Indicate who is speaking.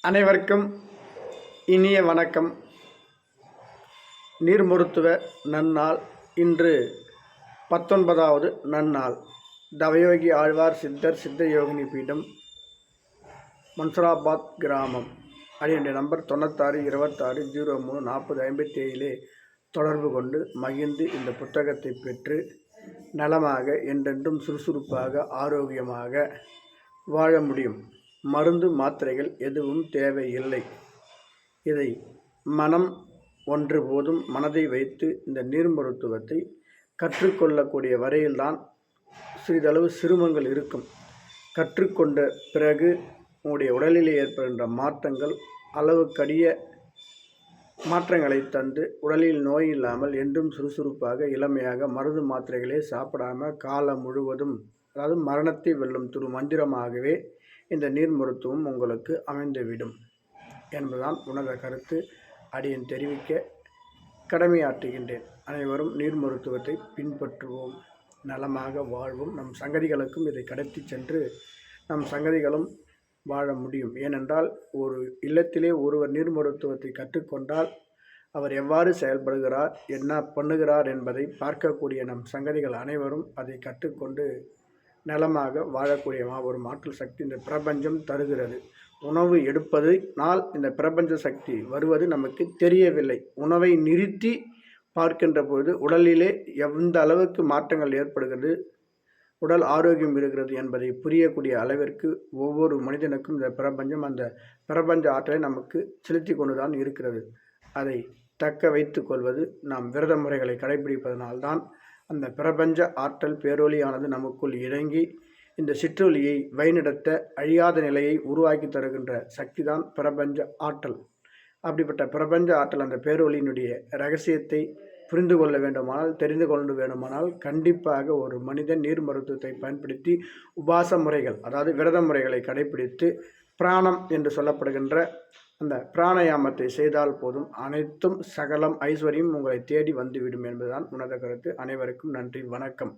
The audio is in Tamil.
Speaker 1: அனைவருக்கும் இனிய வணக்கம். நீர் மருத்துவ நன்னாள். இன்று 19வது நன்னாள். தவயோகி ஆழ்வார் சித்தர் சித்த யோகினி பீடம், மன்சராபாத் கிராமம். என்னுடைய நம்பர் 96 26 03 40 57 தொடர்பு கொண்டு மகிழ்ந்து இந்த புத்தகத்தை பெற்று நலமாக என்றென்றும் சுறுசுறுப்பாக ஆரோக்கியமாக வாழ முடியும். மருந்து மாத்திரைகள் எதுவும் தேவையில்லை. இதை மனம் ஒன்று போதும் மனதை வைத்து இந்த நீர் மருத்துவத்தை கற்றுக்கொள்ளக்கூடிய வரையில்தான் சிறிதளவு சிரமங்கள் இருக்கும். கற்றுக்கொண்ட பிறகு உங்களுடைய உடலில் ஏற்படுகின்ற மாற்றங்கள் அளவுக்கடிய மாற்றங்களை தந்து உடலில் நோய் இல்லாமல் என்றும் சுறுசுறுப்பாக இளமையாக மருந்து மாத்திரைகளே சாப்பிடாமல் காலம் முழுவதும், அதாவது மரணத்தை வெல்லும் திரு மந்திரமாகவே இந்த நீர் மருத்துவம் உங்களுக்கு அமைந்துவிடும் என்பதுதான் உணர்ந்த கருத்து. அடியேன் தெரிவிக்க கடமையாற்றுகின்றேன். அனைவரும் நீர் மருத்துவத்தை பின்பற்றுவோம், நலமாக வாழ்வோம். நம் சங்கதிகளுக்கும் இதை கடத்தி சென்று நம் சங்கதிகளும் வாழ முடியும். ஏனென்றால் ஒரு இல்லத்திலே ஒருவர் நீர் மருத்துவத்தை கற்றுக்கொண்டால் அவர் எவ்வாறு செயல்படுகிறார், என்ன பண்ணுகிறார் என்பதை பார்க்கக்கூடிய நம் சங்கதிகள் அனைவரும் அதை கற்றுக்கொண்டு நலமாக வாழக்கூடிய ஒரு ஆற்றல் சக்தி இந்த பிரபஞ்சம் தருகிறது. உணவு எடுப்பதனால் இந்த பிரபஞ்ச சக்தி வருவது நமக்கு தெரியவில்லை. உணவை நிறுத்தி பார்க்கின்ற பொழுது உடலிலே எந்த அளவுக்கு மாற்றங்கள் ஏற்படுகிறது, உடல் ஆரோக்கியம் இருக்கிறது என்பதை புரியக்கூடிய அளவிற்கு ஒவ்வொரு மனிதனுக்கும் இந்த பிரபஞ்சம் அந்த பிரபஞ்ச ஆற்றலை நமக்கு செலுத்தி கொண்டுதான் இருக்கிறது. அதை தக்க வைத்து கொள்வது நாம் விரத முறைகளை கடைபிடிப்பதனால்தான் அந்த பிரபஞ்ச ஆற்றல் பேரொலியானது நமக்குள் இறங்கி இந்த சிற்றொலியை வழிநடத்த அழியாத நிலையை உருவாக்கி தருகின்ற சக்தி தான் பிரபஞ்ச ஆற்றல். அப்படிப்பட்ட பிரபஞ்ச ஆற்றல் அந்த பேரொலியினுடைய இரகசியத்தை புரிந்து கொள்ள வேண்டுமானால், தெரிந்து கொள்ள வேண்டுமானால் கண்டிப்பாக ஒரு மனிதன் நீர் மருத்துவத்தை பயன்படுத்தி உபாச முறைகள், அதாவது விரத முறைகளை கடைபிடித்து பிராணம் என்று சொல்லப்படுகின்ற அந்த பிராணயாமத்தை செய்தால் போதும் அனைத்தும் சகலம் ஐஸ்வர்யம் உங்களை தேடி வந்துவிடும் என்பதுதான் உணர்ந்த கருத்து. அனைவருக்கும் நன்றி, வணக்கம்.